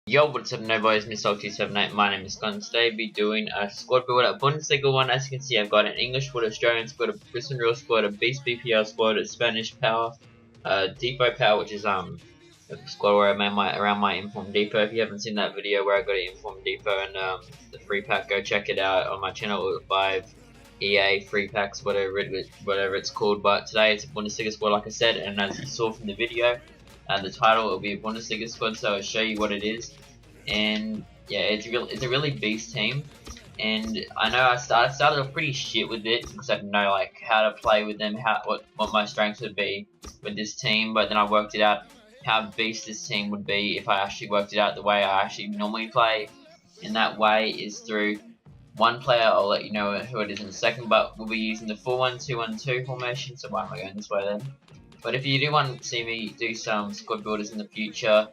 Yo, what's up, no boys, Miss278, my name is Gun. Today I'll be doing a squad build at Bundesliga 1. As you can see, I've got an English squad, Australian squad, a Brisbane Real squad, a Beast BPL squad, a Spanish Power, Depot Power, which is a squad where I made around my Inform Depot. If you haven't seen that video where I got an Inform Depot and the free pack, go check it out on my channel with 5 EA free packs, whatever it's called. But today it's a Bundesliga squad, like I said, and as you saw from the video, the title will be a Bundesliga squad, so I'll show you what it is. And yeah, it's a really beast team. And I know I started off pretty shit with it because I didn't know like how to play with them, what my strengths would be with this team. But then I worked it out how beast this team would be if I actually worked it out the way I actually normally play. And that way is through one player. I'll let you know who it is in a second. But we'll be using the 4-1-2-1-2 formation. So why am I going this way then? But if you do want to see me do some squad builders in the future,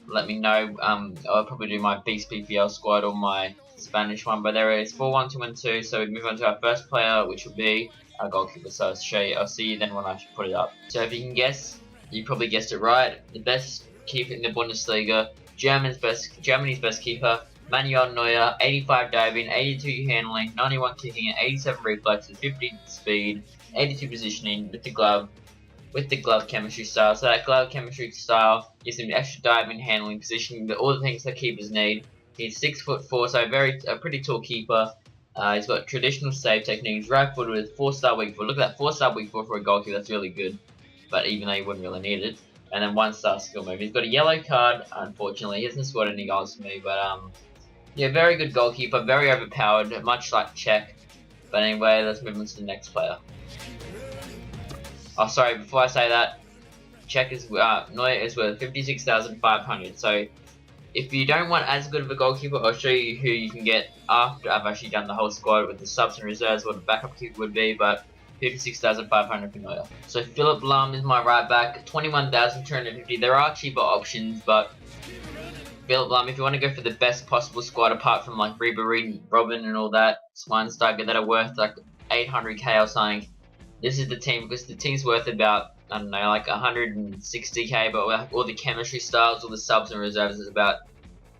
let me know. I'll probably do my Beast BPL squad or my Spanish one. But there is 4-1-2-1-2. So we move on to our first player, which will be our goalkeeper. So I'll see you then when I put it up. So if you can guess, you probably guessed it right. The best keeper in the Bundesliga, Germany's best keeper, Manuel Neuer. 85 diving, 82 handling, 91 kicking, 87 reflexes, 50 speed, 82 positioning with the glove chemistry style. So that glove chemistry style gives him extra diving, handling, positioning, all the things that keepers need. He's 6'4", so a pretty tall keeper. He's got traditional save techniques, right footed with 4-star weak foot. Look at that 4-star weak foot for a goalkeeper, that's really good. But even though you wouldn't really need it. And then 1-star skill move. He's got a yellow card, unfortunately. He hasn't scored any goals for me, but yeah, very good goalkeeper, very overpowered, much like Czech. But anyway, let's move on to the next player. Oh, sorry, before I say that, Neuer is worth 56,500. So, if you don't want as good of a goalkeeper, I'll show you who you can get after I've actually done the whole squad with the subs and reserves, what the backup keeper would be, but 56,500 for Neuer. So, Philipp Lahm is my right back, 21,250. There are cheaper options, but Philipp Lahm, if you want to go for the best possible squad, apart from like Ribery, Robin, and all that, Schweinsteiger, that are worth like 800k or something. This is the team, because the team's worth about, I don't know, like 160k, but all the chemistry styles, all the subs and reserves is about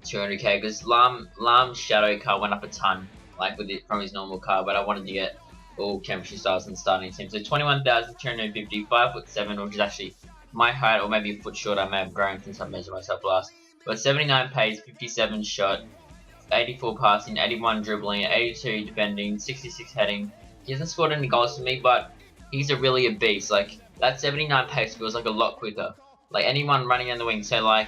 200k, because Lahm's shadow card went up a ton, like from his normal card, but I wanted to get all chemistry styles in the starting team. So 21,250, 5'7", which is actually my height, or maybe a foot short. I may have grown since I measured myself last. But 79 pace, 57 shot, 84 passing, 81 dribbling, 82 defending, 66 heading. He hasn't scored any goals for me, but he's really a beast. Like, that 79 pace feels like a lot quicker. Like, anyone running down the wing, say I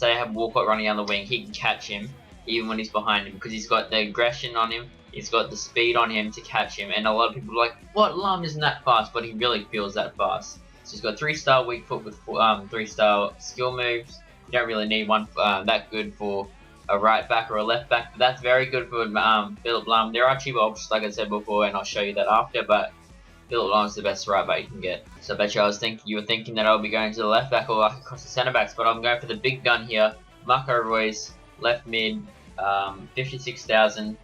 have Walcott running down the wing, he can catch him even when he's behind him, because he's got the aggression on him, he's got the speed on him to catch him. And a lot of people are like, what, Lahm isn't that fast? But he really feels that fast. So he's got 3-star weak foot with 3-star skill moves. You don't really need one that good for a right back or a left back, but that's very good for Philipp Lahm. There are cheaper options, like I said before, and I'll show you that after, but Philipp Lahm is the best right back you can get. So I bet you were thinking that I'll be going to the left back or across the centre backs, but I'm going for the big gun here. Marco Reus, left mid, 56,000,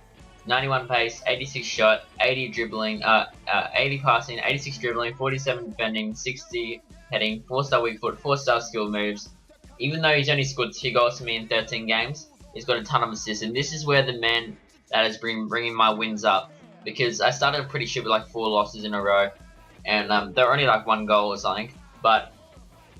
91 pace, 86 shot, 80 dribbling, 80 passing, 86 dribbling, 47 defending, 60 heading, 4-star weak foot, 4-star skill moves. Even though he's only scored 2 goals for me in 13 games, he's got a ton of assists, and this is where the man that has been bringing my wins up. Because I started pretty shit with like 4 losses in a row, and they're only like 1 goal or something. But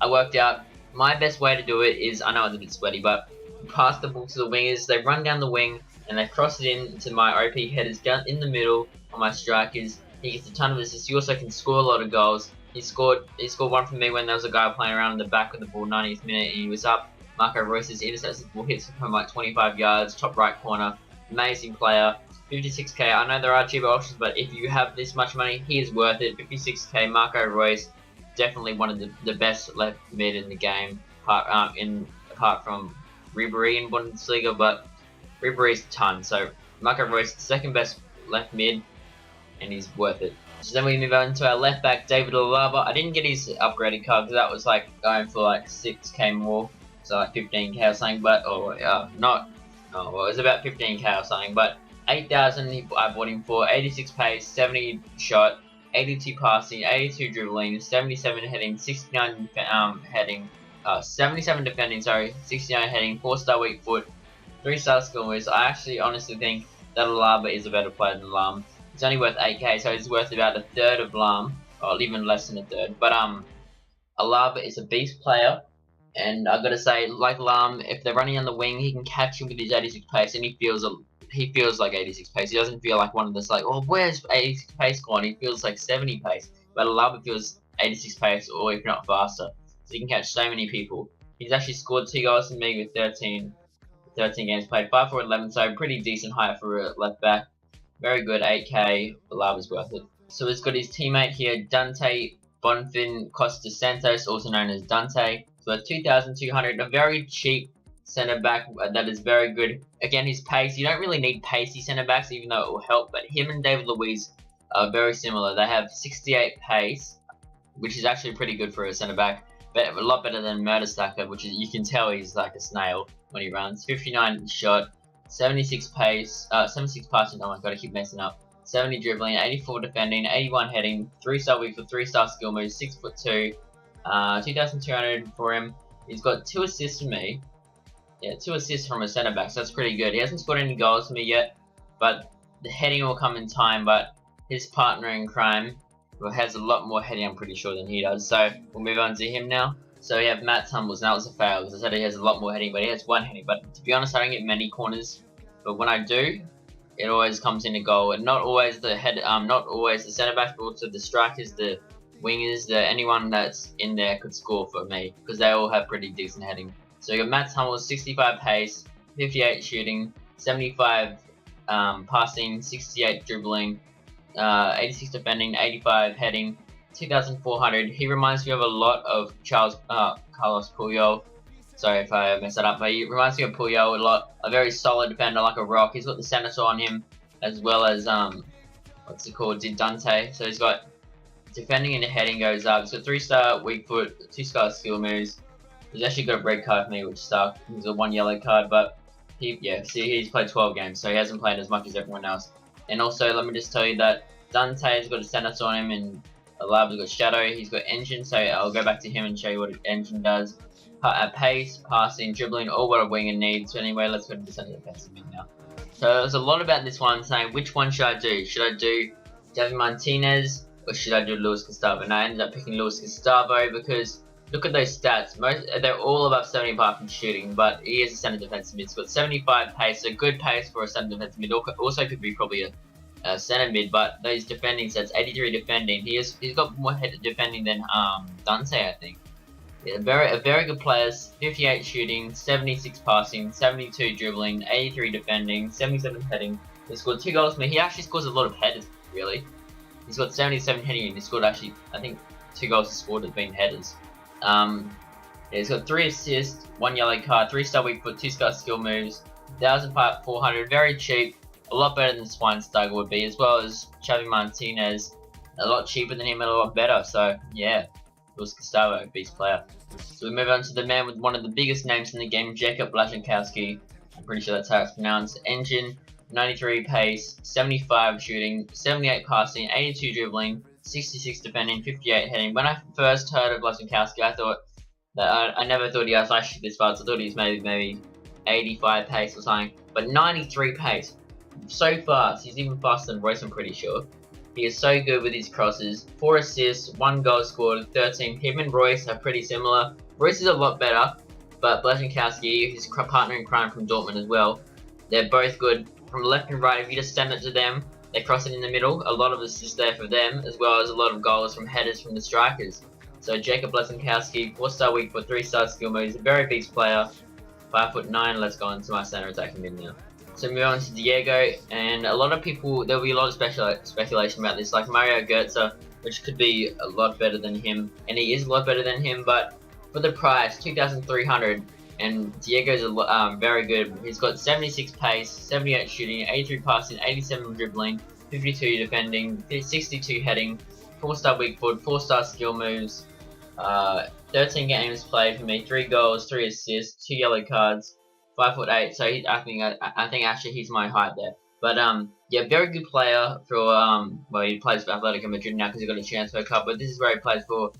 I worked out my best way to do it is, I know it's a bit sweaty, but pass the ball to the wingers. They run down the wing and they cross it in to my OP headers down in the middle on my strikers. He gets a ton of assists. He also can score a lot of goals. He scored one for me when there was a guy playing around in the back with the ball 90th minute, and he was up. Marco Reus intercepts the ball, hits from like 25 yards, top right corner. Amazing player. 56k. I know there are cheaper options, but if you have this much money, he is worth it. 56k. Marco Reus, definitely one of the best left mid in the game, apart from Ribery in Bundesliga, but Ribery's a ton. So Marco Reus, second best left mid, and he's worth it. So then we move on to our left back, David Alaba. I didn't get his upgraded card because that was like going for like 6k more, so like 15k or something. But well, it was about 15k or something. But 8,000 I bought him for. 86 pace, 70 shot, 82 passing, 82 dribbling, 77 heading, 69 heading, 77 defending, sorry, 69 heading, 4-star weak foot, 3-star skill moves. I actually honestly think that Alaba is a better player than Lam. It's only worth 8k, so it's worth about a third of Lam, or even less than a third. But Alaba is a beast player, and I gotta say, like Lam, if they're running on the wing, he can catch him with his 86 pace, and he feels like 86 pace. He doesn't feel like one of those like, oh, where's 86 pace gone? He feels like 70 pace, but Alaba feels 86 pace, or if not faster. So he can catch so many people. He's actually scored 2 goals for me with 13 games played, 5 for 11, so pretty decent height for a left back. Very good, 8k. Alaba's worth it. So he's got his teammate here, Dante Bonfim Costa Santos, also known as Dante. So 2,200, a very cheap centre back that is very good. Again, his pace, you don't really need pacey centre backs, even though it will help. But him and David Luiz are very similar. They have 68 pace, which is actually pretty good for a centre back, but a lot better than Mertesacker, which is, you can tell he's like a snail when he runs. 59 shot, 76 pace, 76 passing. Oh my god, I keep messing up. 70 dribbling, 84 defending, 81 heading, 3-star weak for 3-star skill moves, 6'2", 2,200 for him. He's got 2 assists for me. Yeah, 2 assists from a centre back, so that's pretty good. He hasn't scored any goals for me yet, but the heading will come in time. But his partner in crime has a lot more heading, I'm pretty sure, than he does. So we'll move on to him now. So we have Matt Tumbles, and that was a fail because I said he has a lot more heading, but he has 1 heading. But to be honest, I don't get many corners, but when I do, it always comes in a goal. And not always the not always the centre back, but also the strikers, the wingers, anyone that's in there could score for me because they all have pretty decent heading. So you got Matt Tumbles, 65 pace, 58 shooting, 75 passing, 68 dribbling, 86 defending, 85 heading, 2,400. He reminds me of a lot of Carlos Puyol. Sorry if I mess that up, but he reminds me of Puyol a lot. A very solid defender, like a rock. He's got the senator on him, as well as what's it called, Dante. So he's got defending and heading goes up. So 3-star weak foot, 2-star skill moves. He's actually got a red card for me, which sucked. He's a 1 yellow card, but he's played 12 games, so he hasn't played as much as everyone else. And also, let me just tell you that Dante's got a senator on him, and Alaba's got Shadow. He's got Engine, so I'll go back to him and show you what Engine does. Pace, passing, dribbling, all what a winger needs. So anyway, let's go to the centre defensive mid now. So there's a lot about this one, saying which one should I do? Should I do Javi Martinez or should I do Luis Gustavo? And I ended up picking Luis Gustavo because look at those stats. They're all above 75 from shooting, but he is a centre defensive mid. He's got 75 pace, so good pace for a centre defensive mid. Also could be probably a centre mid, but those defending stats, 83 defending. He's got more head defending than Dante, I think. Yeah, a very good players. 58 shooting, 76 passing, 72 dribbling, 83 defending, 77 heading. He scored 2 goals for me. He actually scores a lot of headers, really. He's got 77 heading, and he scored actually, I think, 2 goals he scored have been headers. He's got 3 assists, 1 yellow card, 3-star weak foot, 2-star skill moves, 1,400, very cheap, a lot better than Schweinsteiger would be, as well as Xavi Martinez, a lot cheaper than him and a lot better. So yeah, Luis Gustavo, beast player. So we move on to the man with one of the biggest names in the game, Jacob Blaszczykowski. I'm pretty sure that's how it's pronounced. Engine, 93 pace, 75 shooting, 78 passing, 82 dribbling, 66 defending, 58 heading. When I first heard of Blaszczykowski, I thought that I never thought he was actually this fast. I thought he was maybe 85 pace or something, but 93 pace, so fast. He's even faster than Royce, I'm pretty sure. He is so good with his crosses. 4 assists, 1 goal scored, 13. Him and Royce are pretty similar. Royce is a lot better, but Blaszczykowski, his partner in crime from Dortmund as well, they're both good from left and right. If you just send it to them, they cross it in the middle. A lot of assists there for them, as well as a lot of goals from headers from the strikers. So Jacob Blaszczykowski, 4-star weak for 3-star skill moves, a very beast player, 5'9". Let's go on to my center attacking mid now. So move on to Diego, and a lot of people, there'll be a lot of speculation about this, like Mario Götze, which could be a lot better than him, and he is a lot better than him, but for the price, 2,300, and Diego's very good. He's got 76 pace, 78 shooting, 83 passing, 87 dribbling, 52 defending, 62 heading, 4-star weak foot, 4-star skill moves, 13 games played for me, 3 goals, 3 assists, 2 yellow cards, 5'8". So I think actually he's my height there. But yeah, very good player for well, he plays for Atletico Madrid now because he got a transfer cup. But this is where he plays for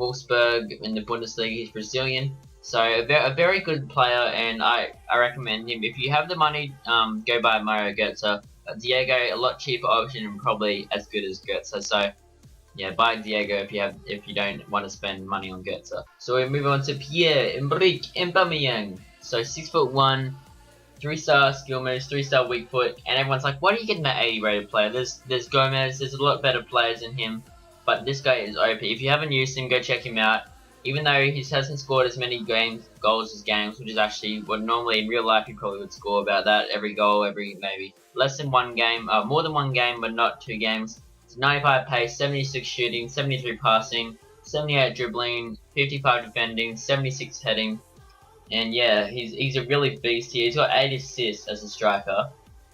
Wolfsburg in the Bundesliga. He's Brazilian, so a very good player, and I recommend him. If you have the money, go buy Mario Götze. Diego, a lot cheaper option and probably as good as Götze. So yeah, buy Diego if you don't want to spend money on Götze. So we move on to Pierre-Emerick Aubameyang. So 6'1", 3-star skill moves, 3-star weak foot, and everyone's like, why are you getting that 80 rated player? There's Gomez, there's a lot better players than him, but this guy is OP. If you haven't used him, go check him out. Even though he hasn't scored as many goals as games, which is actually what normally in real life he probably would score about that every goal, every maybe less than one game, more than one game, but not 2 games. It's 95 pace, 76 shooting, 73 passing, 78 dribbling, 55 defending, 76 heading. And yeah, he's a really beast here. He's got 8 assists as a striker,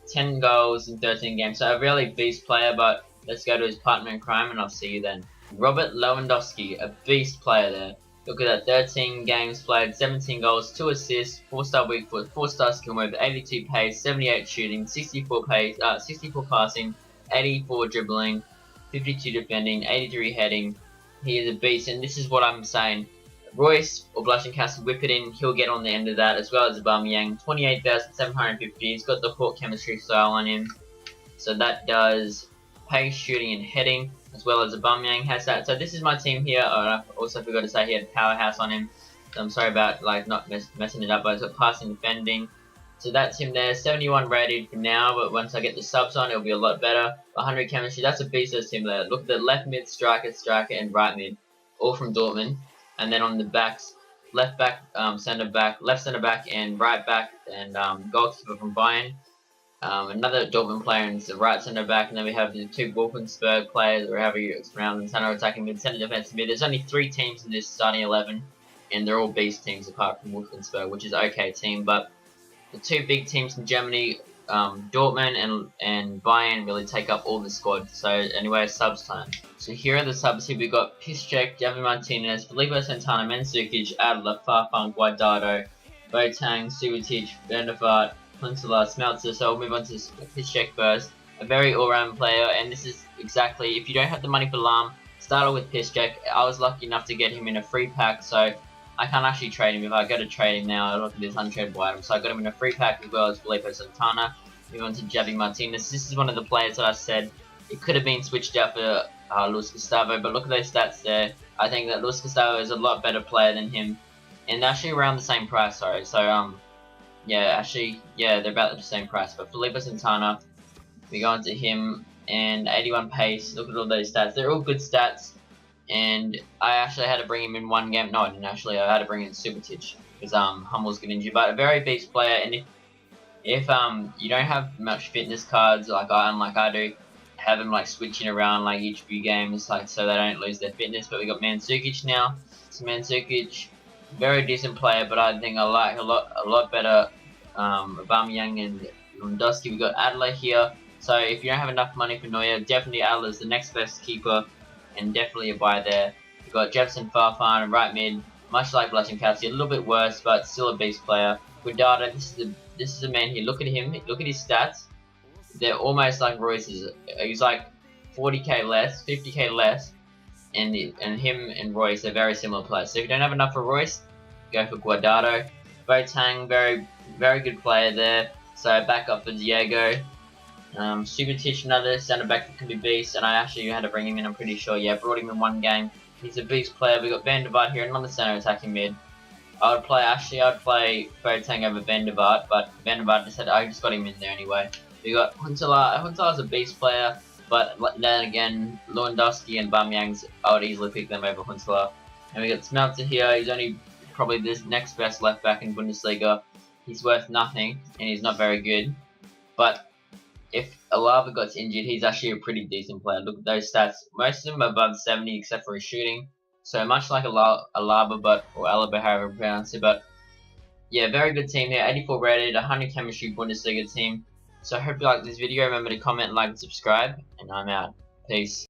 10 goals in 13 games. So a really beast player, but let's go to his partner in crime and I'll see you then. Robert Lewandowski, a beast player there. Look at that, 13 games played, 17 goals, 2 assists, 4-star weak foot, 4-star skill move, 82 pace, 78 shooting, 64 pace, 64 passing, 84 dribbling, 52 defending, 83 heading. He is a beast, and this is what I'm saying. Royce or Blushing Castle whip it in, he'll get on the end of that, as well as Aubameyang. 28,750. He's got the Hawk chemistry style on him, so that does pace, shooting, and heading, as well as Aubameyang has that. So this is my team here. I also forgot to say he had Powerhouse on him, so I'm sorry about like not messing it up, but it's got passing, defending. So that's him there, 71 rated for now, but once I get the subs on, it'll be a lot better. 100 chemistry, that's a beast of team there. Look at the left mid, striker, and right mid, all from Dortmund. And then on the backs, left back, centre back, left centre back, and right back, and goalkeeper from Bayern. Another Dortmund player in the right centre back, and then we have the 2 Wolfsburg players, or however you pronounce them, centre attacking mid, centre defensive mid. There's only 3 teams in this starting 11, and they're all beast teams apart from Wolfsburg, which is an okay team, but the 2 big teams in Germany, Dortmund and Bayern, really take up all the squad. So anyway, subs time. So here are the subs here. We've got Piszczek, Javi Martinez, Felipe Santana, Mandzukic, Adler, Farfan, Guardado, Boateng, Subotic, Van der Vaart, Huntelaar, Smeltzer. So we'll move on to Piszczek first. A very all-round player, and this is exactly, if you don't have the money for Lahm, start with Piszczek. I was lucky enough to get him in a free pack, so I can't actually trade him. If I go to trade him now, I look at this untradeable item. So I got him in a free pack as well as Felipe Santana. Move on to Javi Martinez. This is one of the players that I said it could have been switched out for Luis Gustavo, but look at those stats there. I think that Luis Gustavo is a lot better player than him, and they're actually around the same price. Sorry, so yeah, they're about the same price. But Felipe Santana, we go on to him, and 81 pace. Look at all those stats. They're all good stats. And I actually had to bring him in one game. No, I didn't actually. I had to bring in Subotic because Hummels got injured. But a very beast player. And if you don't have much fitness cards like I do, have them like switching around like each few games, like so they don't lose their fitness. But we got Mandzukic now. So Mandzukic, very decent player, but I think I like a lot better Aubameyang and Lewandowski. We got Adler here. So if you don't have enough money for Neuer, definitely Adler's the next best keeper. And definitely a buy there. We've got Jefferson, Farfan, right mid, much like Blushing Cassie, a little bit worse, but still a beast player. Guardado, this is a man here. Look at him. Look at his stats. They're almost like Royce's. He's like 40k less, 50k less, and him and Royce are very similar players. So if you don't have enough for Royce, go for Guardado. Boateng, very good player there. So back up for Diego. Subotic, another centre back that can be beast, and I actually had to bring him in, I'm pretty sure. Yeah, brought him in one game. He's a beast player. We got Van der Vaart here, another centre attacking mid. I'd play Boateng over Van der Vaart, but Van der Vaart I just got him in there anyway. We got Huntelaar. Huntelaar's a beast player, but then again, Lewandowski and Aubameyang, I would easily pick them over Huntelaar. And we got Smeltzer here. He's only probably the next best left back in Bundesliga. He's worth nothing, and he's not very good. But if Alaba got injured, he's actually a pretty decent player. Look at those stats. Most of them are above 70 except for his shooting. So much like Alaba, or Alaba, however you pronounce it. But yeah, very good team here. 84 rated, 100 chemistry Bundesliga team. So I hope you like this video. Remember to comment, like, and subscribe. And I'm out. Peace.